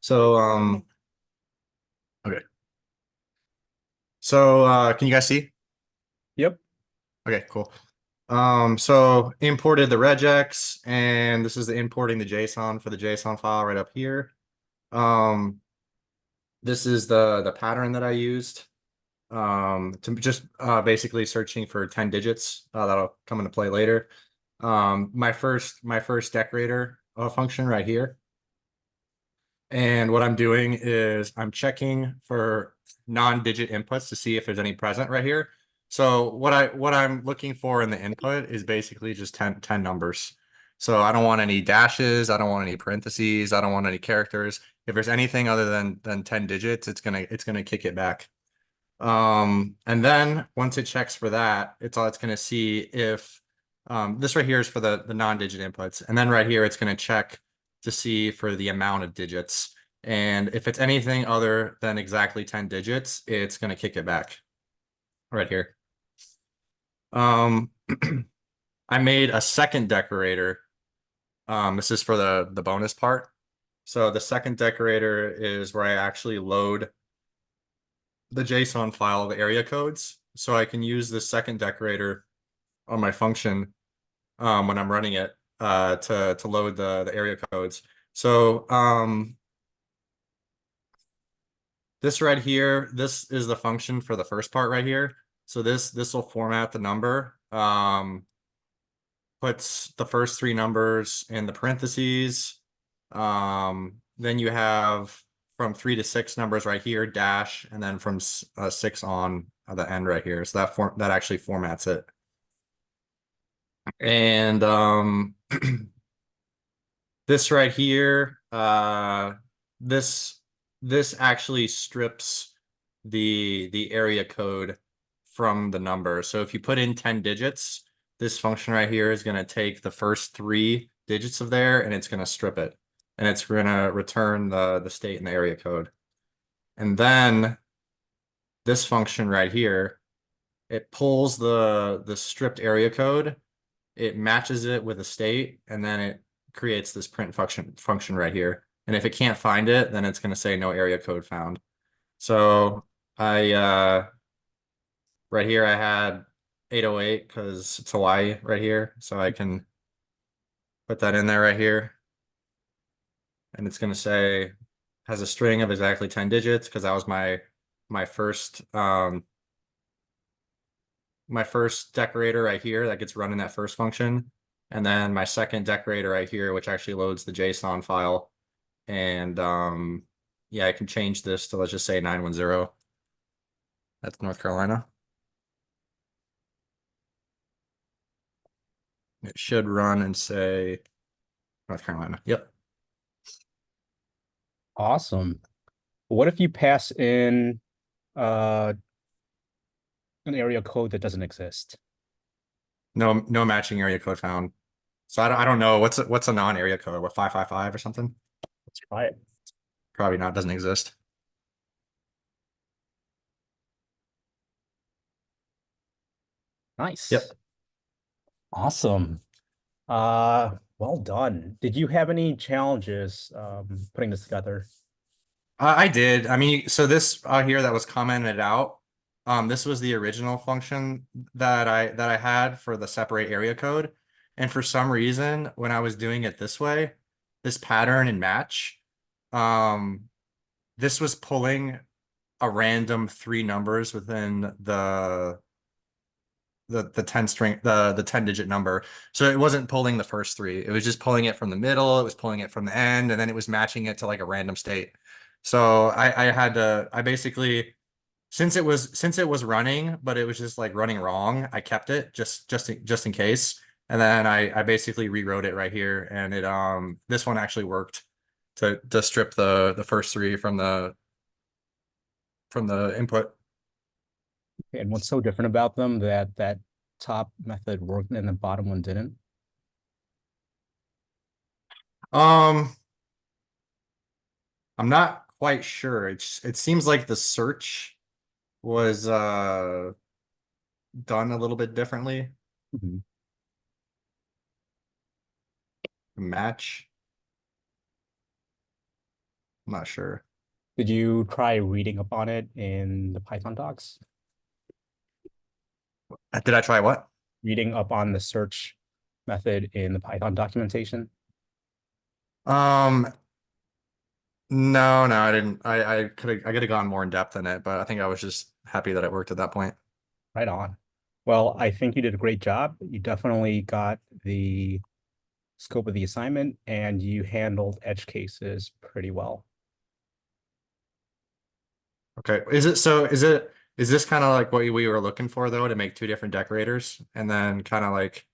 So, okay. So, can you guys see? Yep. Okay, cool. So imported the regex, and this is the importing the JSON for the JSON file right up here. Um, this is the pattern that I used to just basically searching for 10 digits. That'll come into play later. My first decorator function right here. And what I'm doing is I'm checking for non-digit inputs to see if there's any present right here. So what I'm looking for in the input is basically just 10 numbers. So I don't want any dashes, I don't want any parentheses, I don't want any characters. If there's anything other than 10 digits, it's gonna kick it back. And then once it checks for that, it's gonna see if this right here is for the non-digit inputs, and then right here it's gonna check to see for the amount of digits. And if it's anything other than exactly 10 digits, it's gonna kick it back right here. Um, I made a second decorator. This is for the bonus part. So the second decorator is where I actually load the JSON file, the area codes. So I can use this second decorator on my function when I'm running it to load the area codes. So this right here, this is the function for the first part right here. So this will format the number, puts the first three numbers in the parentheses. Then you have from 3 to 6 numbers right here, dash, and then from 6 on the end right here. So that actually formats it. And this right here, this this actually strips the area code from the number. So if you put in 10 digits, this function right here is going to take the first 3 digits of there and it's going to strip it. And it's going to return the state and the area code. And then this function right here, it pulls the stripped area code, it matches it with a state, and then it creates this print function right here. And if it can't find it, then it's going to say no area code found. So I right here I had 808 because it's Hawaii right here. So I can put that in there right here. And it's going to say has a string of exactly 10 digits because that was my first my first decorator right here that gets run in that first function. And then my second decorator right here, which actually loads the JSON file. And yeah, I can change this to, let's just say 910. That's North Carolina. It should run and say North Carolina. Yep. Awesome. What if you pass in uh an area code that doesn't exist? No matching area code found. So I don't know what's a non-area code. What, 555 or something? Let's try it. Probably not, doesn't exist. Nice. Yep. Awesome. Well done. Did you have any challenges putting this together? I did. I mean, so this here that was commented out, this was the original function that I had for the separate area code. And for some reason, when I was doing it this way, this pattern and match, um, this was pulling a random 3 numbers within the 10 string the 10 digit number. So it wasn't pulling the first 3. It was just pulling it from the middle, it was pulling it from the end, and then it was matching it to like a random state. So I had to I basically since it was running, but it was just like running wrong, I kept it just in case. And then I basically rewrote it right here, and it this one actually worked to strip the first 3 from the input. And what's so different about them that that top method worked and the bottom one didn't? Um I'm not quite sure. It seems like the search was done a little bit differently. Mhm. Match. I'm not sure. Did you try reading up on it in the Python docs? Did I try what? Reading up on the search method in the Python documentation? Um, no, I didn't. I could have gone more in depth in it, but I think I was just happy that it worked at that point. Right on. Well, I think you did a great job. You definitely got the scope of the assignment and you handled edge cases pretty well. Okay. Is this kind of like what we were looking for though, to make two different decorators and then kind of like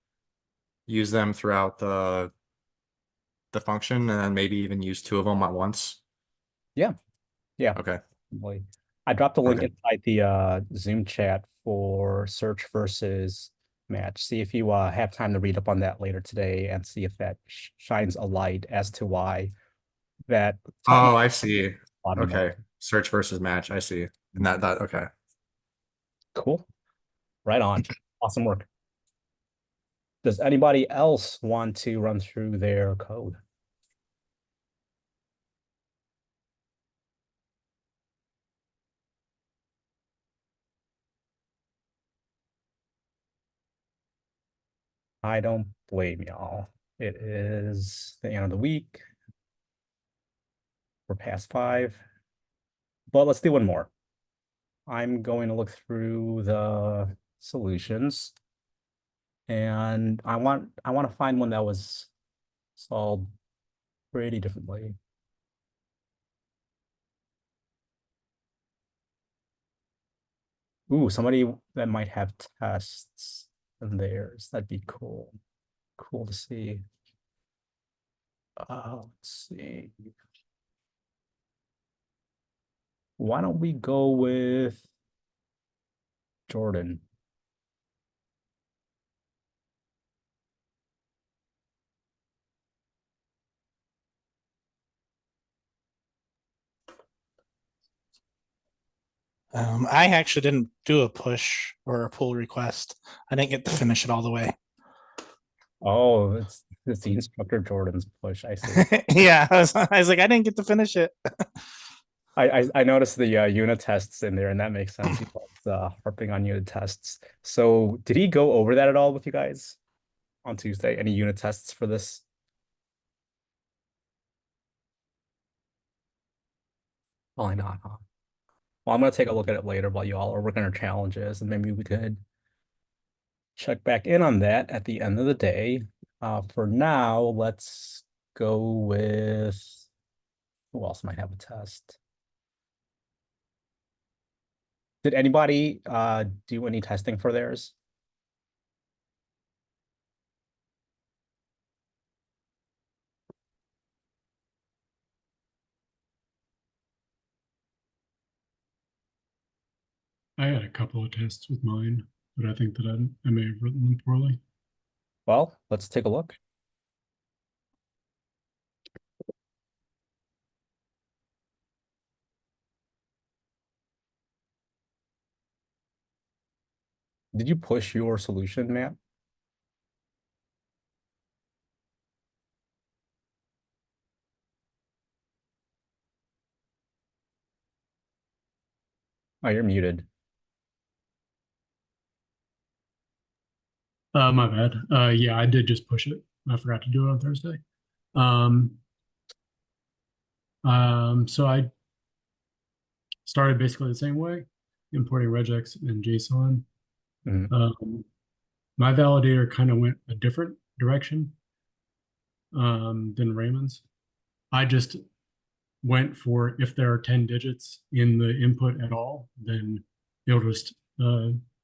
use them throughout the function and then maybe even use two of them at once? Yeah, yeah. Okay. Definitely. I dropped a link Okay. inside the Zoom chat for search versus match. See if you have time to read up on that later today and see if that shines a light as to why that top Oh, I see. bottom no. Okay. Search versus match. I see. And that okay. Cool. Right on. Awesome work. Does anybody else want to run through their code? I don't blame y'all. It is the end of the week. We're past 5. But let's do one more. I'm going to look through the solutions. And I want to find one that was solved pretty differently. Ooh, somebody that might have tests in theirs. That'd be cool. Cool to see. Let's see. Why don't we go with Jordan? I actually didn't do a push or a pull request. I didn't get to finish it all the way. Oh, it's the instructor Jordan's push. I see. Yeah, I was like, I didn't get to finish it. I noticed the unit tests in there, and that makes sense. He was harping on unit tests. So did he go over that at all with you guys on Tuesday? Any unit tests for this? Probably not, huh? Well, I'm gonna take a look at it later while you all are working on challenges, and maybe we could check back in on that at the end of the day. For now, let's go with who else might have a test? Did anybody do any testing for theirs? I had a couple of tests with mine, but I think that I may have written them poorly. Well, let's take a look. Did you push your solution, Matt? Oh, you're muted. My bad. Yeah, I did just push it. I forgot to do it on Thursday. So I started basically the same way, importing regex and JSON. My validator kind of went a different direction than Raymond's. I just went for if there are 10 digits in the input at all, then it'll just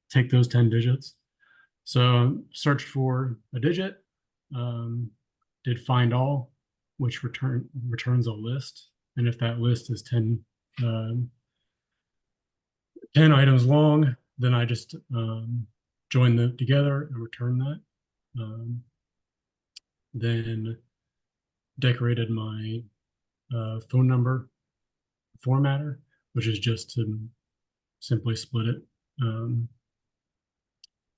take those 10 digits. So searched for a digit, did find all, which returns a list. And if that list is 10 items long, then I just join them together and return that. Then decorated my phone number formatter, which is just to simply split it,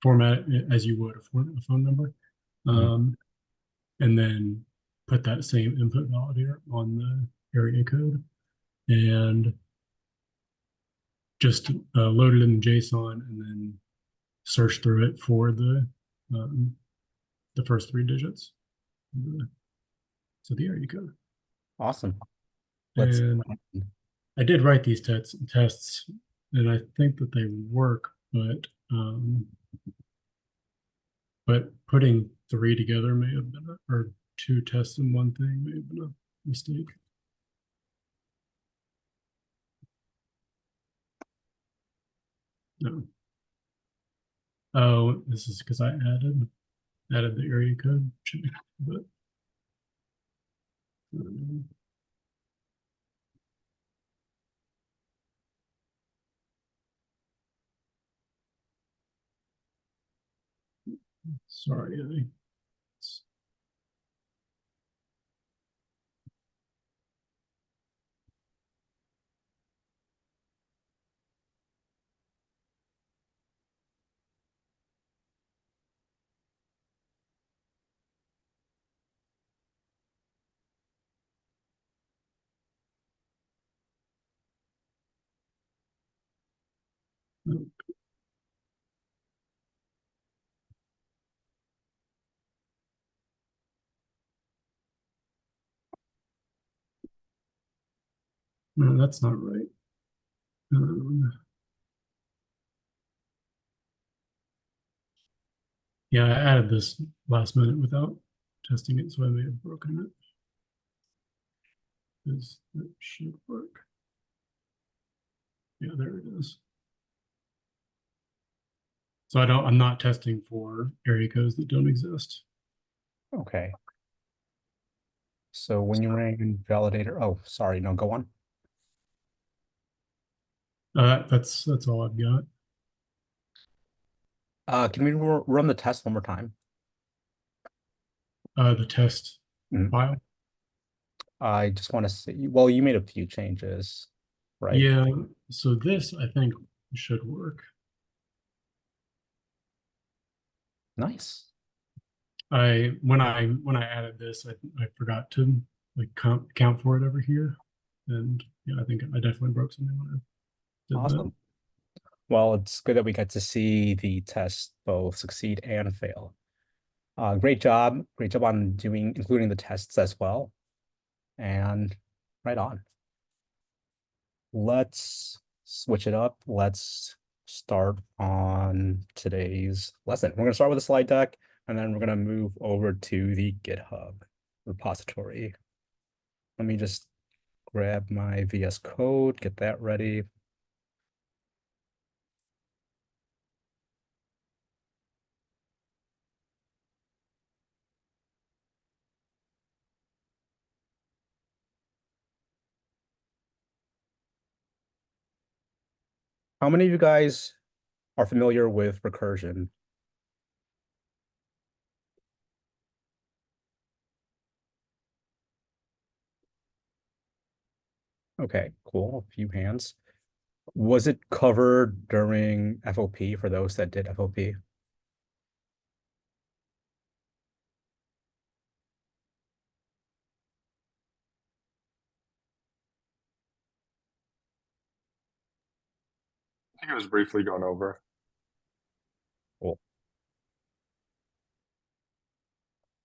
format it as you would a phone number, and then put that same input validator on the area code. and just load it in JSON and then search through it for the first 3 digits. So there you go. Awesome. Let's And I did write these tests, and I think that they work, but putting 3 together may have been or 2 tests in one thing may have been a mistake. No. Oh, this is because I added the area code check, but sorry, no, that's not right. Yeah, I added this last minute without testing it, so I may have broken it. Because that should work. Yeah, there it is. So I'm not testing for area codes that don't exist. Okay. So when you ran validator, oh, sorry, no, go on. That's all I've got. Can we run the test one more time? The test Mhm. file. I just want to see, well, you made a few changes, right? Yeah, so this I think should work. Nice. When I added this, I forgot to like count for it over here, and yeah, I think I definitely broke something when I did Awesome. Well, it's good that we got to see the test both succeed and fail. Great job. Great job on including the tests as well. And right on. Let's switch it up. Let's start on today's lesson. We're going to start with a slide deck, and then we're going to move over to the GitHub repository. Let me just grab my VS Code, get that ready. How many of you guys are familiar with recursion? Okay, cool. A few hands. Was it covered during FOP for those that did FOP? I think it was briefly gone over. Cool.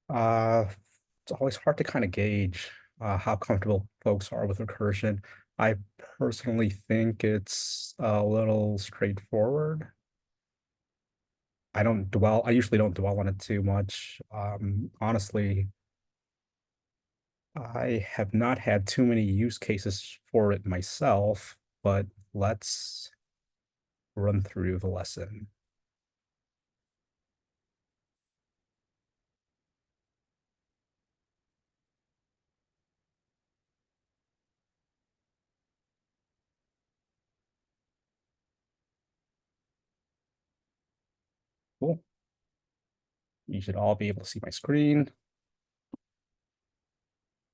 It's always hard to kind of gauge how comfortable folks are with recursion. I personally think it's a little straightforward. I usually don't dwell on it too much. Honestly, I have not had too many use cases for it myself, but let's run through the lesson. Cool. You should all be able to see my screen.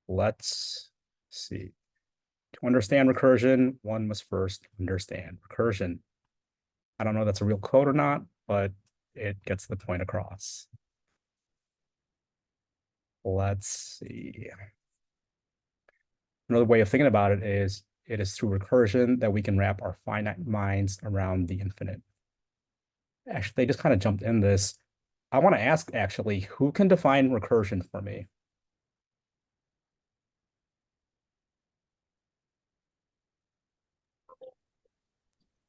Let's see. To understand recursion, one must first understand recursion. I don't know if that's a real code or not, but it gets the point across. Let's see. Another way of thinking about it is it is through recursion that we can wrap our finite minds around the infinite. Actually, they just kind of jumped in this. I want to ask, actually, who can define recursion for me?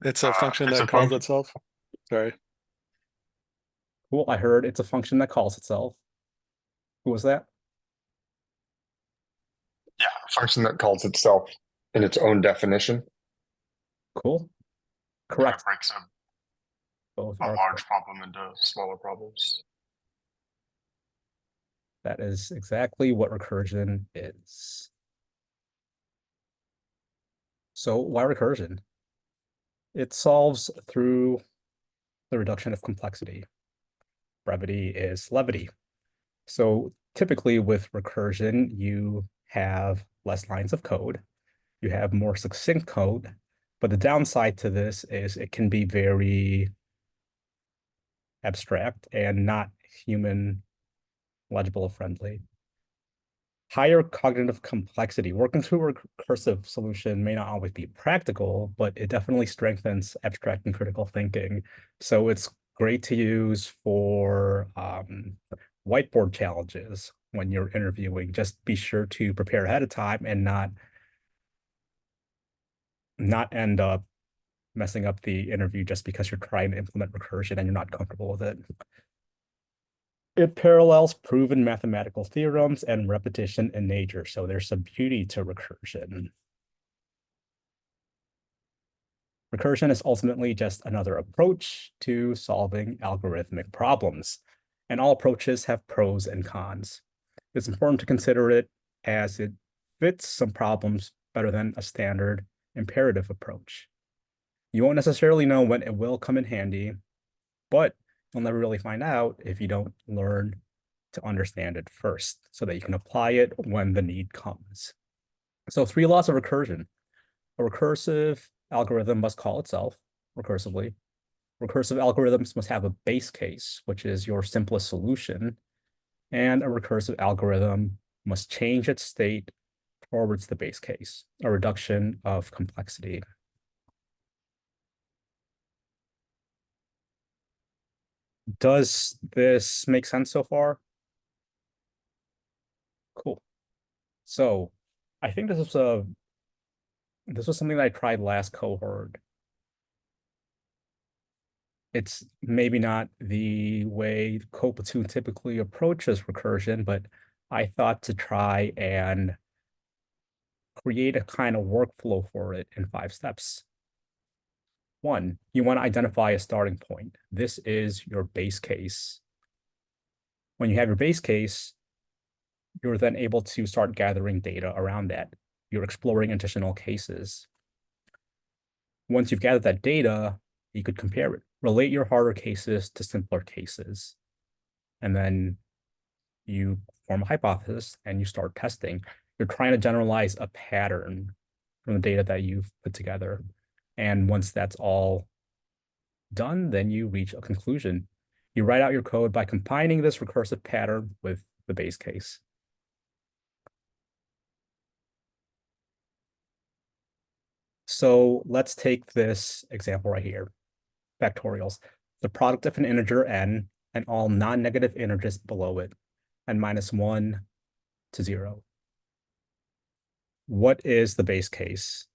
It's a function it's that a calls function. itself. Sorry. Cool, I heard it's a function that calls itself. Who was that? Yeah, a function that calls itself in its own definition. Cool. That Correct. breaks Both a are large correct. problem into smaller problems. That is exactly what recursion is. So why recursion? It solves through the reduction of complexity. Brevity is levity. So typically with recursion, you have less lines of code. You have more succinct code. But the downside to this is it can be very abstract and not human legible friendly. Higher cognitive complexity. Working through a recursive solution may not always be practical, but it definitely strengthens abstract and critical thinking. So it's great to use for whiteboard challenges when you're interviewing. Just be sure to prepare ahead of time and not end up messing up the interview just because you're trying to implement recursion and you're not comfortable with it. It parallels proven mathematical theorems and repetition in nature, so there's some beauty to recursion. Recursion is ultimately just another approach to solving algorithmic problems, and all approaches have pros and cons. It's important to consider it as it fits some problems better than a standard imperative approach. You won't necessarily know when it will come in handy, but you'll never really find out if you don't learn to understand it first so that you can apply it when the need comes. So 3 laws of recursion. A recursive algorithm must call itself recursively. Recursive algorithms must have a base case, which is your simplest solution. And a recursive algorithm must change its state towards the base case, a reduction of complexity. Does this make sense so far? Cool. So I think this was something that I tried last cohort. It's maybe not the way Platoon typically approaches recursion, but I thought to try and create a kind of workflow for it in 5 steps. 1, you want to identify a starting point. This is your base case. When you have your base case, you're then able to start gathering data around that. You're exploring additional cases. Once you've gathered that data, you could compare it. Relate your harder cases to simpler cases. And then you form a hypothesis and you start testing. You're trying to generalize a pattern from the data that you've put together. And once that's all done, then you reach a conclusion. You write out your code by combining this recursive pattern with the base case. So let's take this example right here. Factorials. The product of an integer n and all non-negative integers below it, and -1 to 0. What is the base case?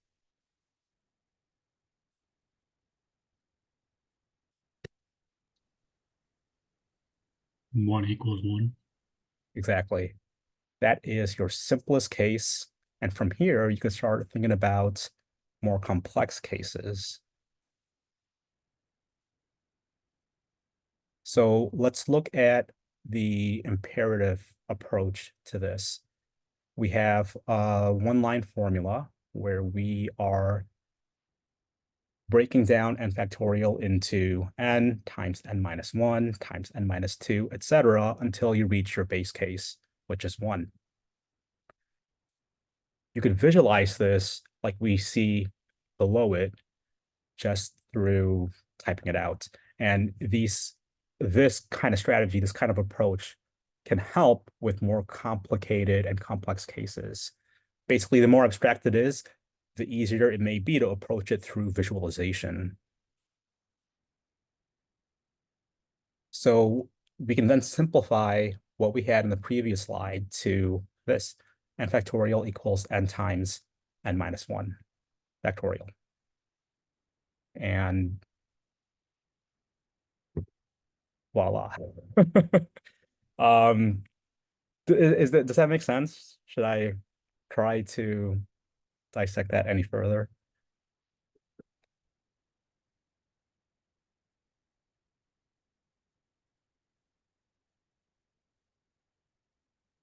One equals 1. Exactly. That is your simplest case. And from here, you can start thinking about more complex cases. So let's look at the imperative approach to this. We have a 1-line formula where we are breaking down n factorial into n times n-1 times n-2, etc., until you reach your base case, which is 1. You could visualize this like we see below it just through typing it out. And this kind of strategy, this kind of approach can help with more complicated and complex cases. Basically, the more abstract it is, the easier it may be to approach it through visualization. So we can then simplify what we had in the previous slide to this: n factorial equals n times n minus 1 factorial. And voila. Does that make sense? Should I try to dissect that any further?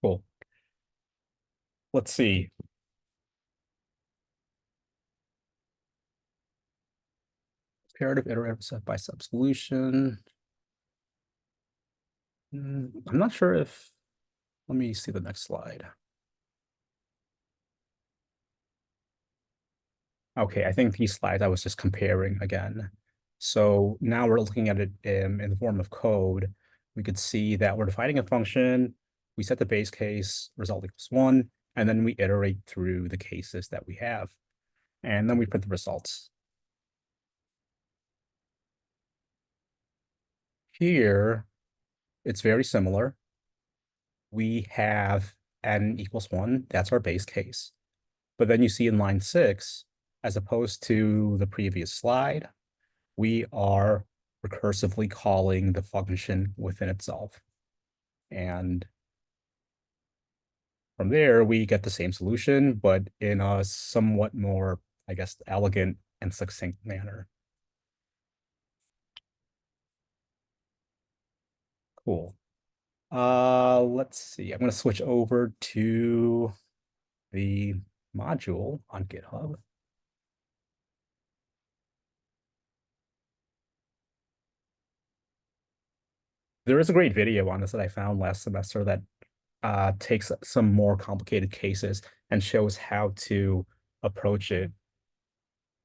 Cool. Let's see. Comparative iterative step-by-step solution. I'm not sure if, let me see the next slide. Okay, I think these slides I was just comparing again. So now we're looking at it in the form of code. We could see that we're defining a function, we set the base case, result equals 1, and then we iterate through the cases that we have. And then we print the results. Here, it's very similar. We have n equals 1, that's our base case. But then you see in line 6, as opposed to the previous slide, we are recursively calling the function within itself. And from there, we get the same solution, but in a somewhat more, I guess, elegant and succinct manner. Cool. Let's see. I'm going to switch over to the module on GitHub. There is a great video on this that I found last semester that takes some more complicated cases and shows how to approach it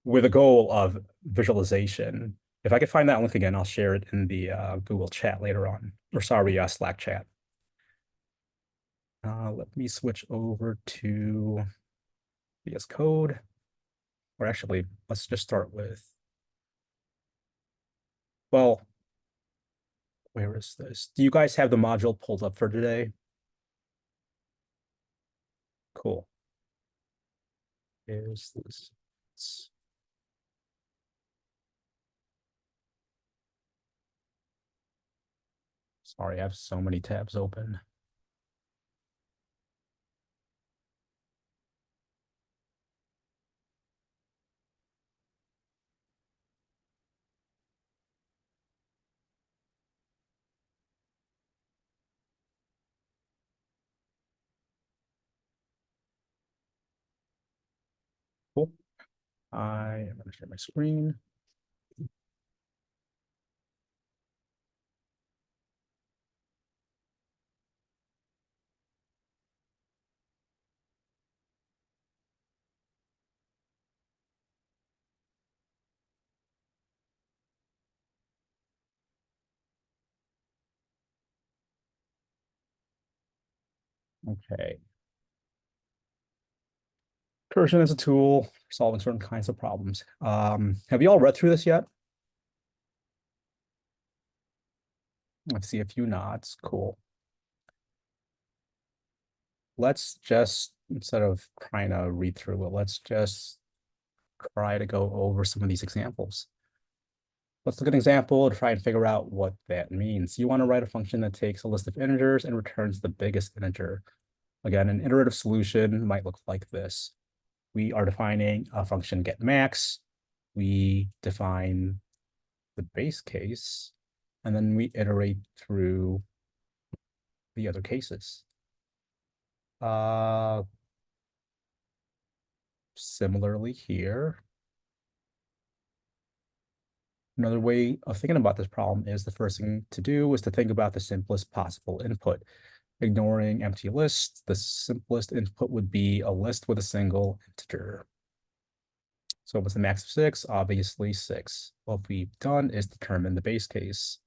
with a goal of visualization. If I could find that link again, I'll share it in the Google chat later on, or sorry, Slack chat. Let me switch over to VS Code, or actually, let's just start with, well, where is this? Do you guys have the module pulled up for today? Cool. Here's this. Sorry, I have so many tabs open. Cool. I am going to share my screen. Okay. Recursion is a tool for solving certain kinds of problems. Have you all read through this yet? I see a few nods. Cool. Let's just, instead of trying to read through it, let's just try to go over some of these examples. Let's look at an example to try and figure out what that means. You want to write a function that takes a list of integers and returns the biggest integer. Again, an iterative solution might look like this. We are defining a function getMax. We define the base case, and then we iterate through the other cases. Similarly here, another way of thinking about this problem is the first thing to do is to think about the simplest possible input. Ignoring empty lists, the simplest input would be a list with a single integer. So what's the max of 6? Obviously 6. What we've done is determine the base case.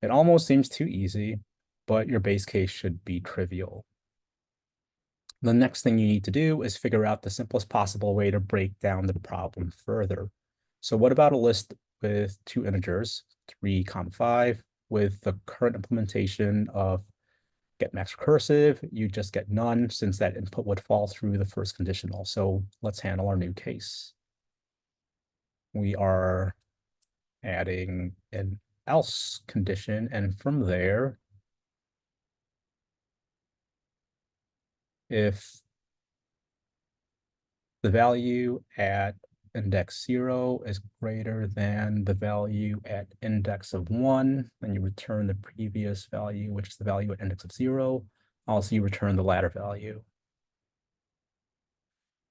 It almost seems too easy, but your base case should be trivial. The next thing you need to do is figure out the simplest possible way to break down the problem further. So what about a list with two integers, 3, 5, with the current implementation of get max recursive, you just get none since that input would fall through the first conditional. So let's handle our new case. We are adding an else condition, and from there, if the value at index 0 is greater than the value at index of 1, then you return the previous value, which is the value at index of 0. Also, you return the latter value.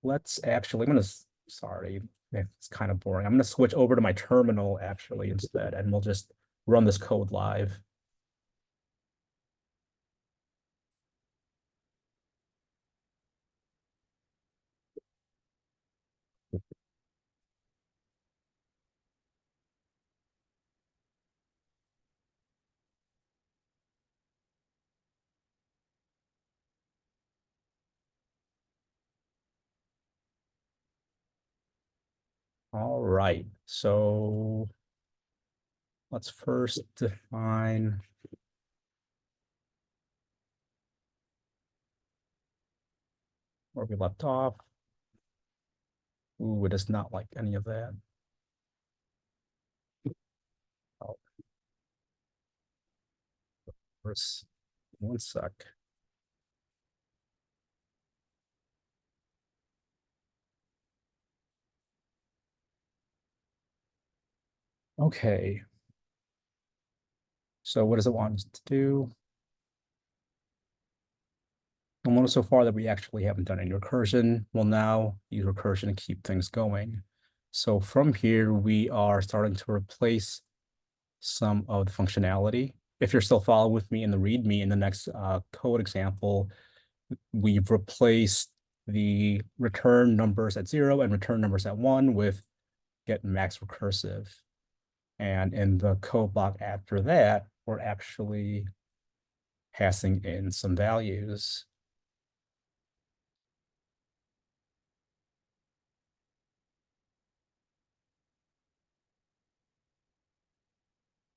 Let's actually, I'm going to, sorry, it's kind of boring. I'm going to switch over to my terminal actually instead, and we'll just run this code live. All right, so let's first define where we left off. Ooh, it does not like any of that. Oh. First, one sec. Okay. So what does it want us to do? You'll notice so far that we actually haven't done any recursion. We'll now use recursion to keep things going. So from here, we are starting to replace some of the functionality. If you're still following with me in the README in the next code example, we've replaced the return numbers at 0 and return numbers at 1 with get max recursive. And in the code block after that, we're actually passing in some values.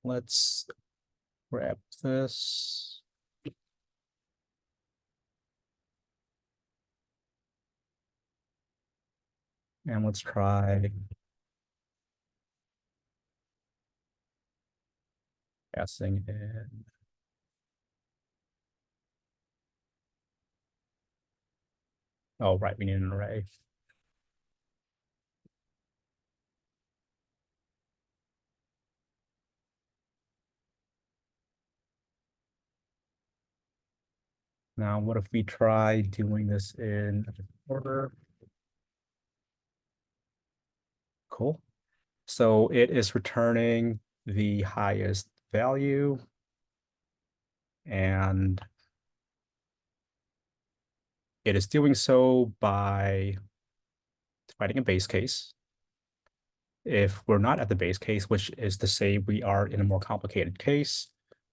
Let's grab this. And let's try passing in. Oh, right, we need an array. Now, what if we try doing this in a different order? Cool. So it is returning the highest value. And it is doing so by defining a base case. If we're not at the base case, which is to say we are in a more complicated case,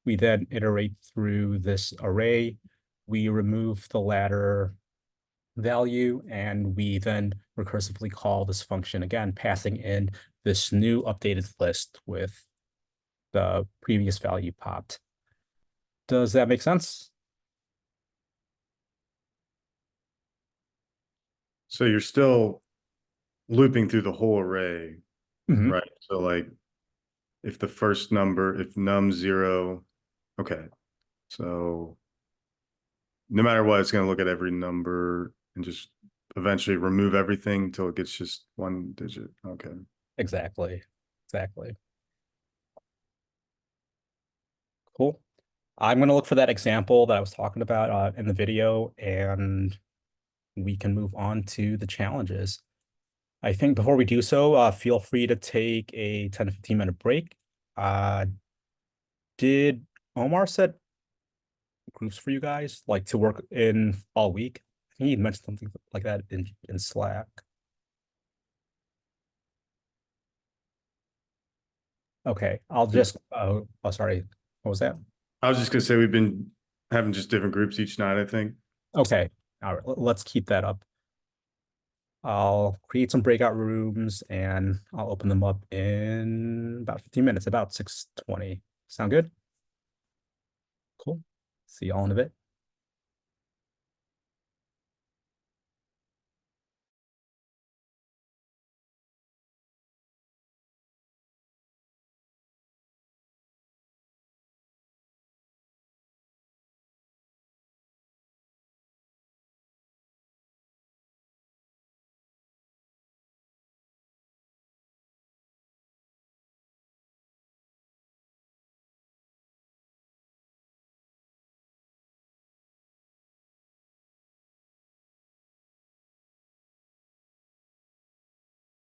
we then iterate through this array. We remove the latter value, and we then recursively call this function again, passing in this new updated list with the previous value popped. Does that make sense? So you're still looping through the whole array, Mhm. right? So like if the first number, if num 0, okay. So no matter what, it's gonna look at every number and just eventually remove everything until it gets just one digit. Okay. Exactly. Exactly. Cool. I'm going to look for that example that I was talking about in the video, and we can move on to the challenges. I think before we do so, feel free to take a 10 to 15 minute break. Did Omar set groups for you guys, like to work in all week? I think he mentioned something like that in Slack. Okay, I'll just, oh, sorry, what was that? I was just gonna say we've been having just different groups each night, I think. Okay, All right, let's keep that up. I'll create some breakout rooms and I'll open them up in about 15 minutes, about 6:20. Sound good? Cool. See y'all in a bit.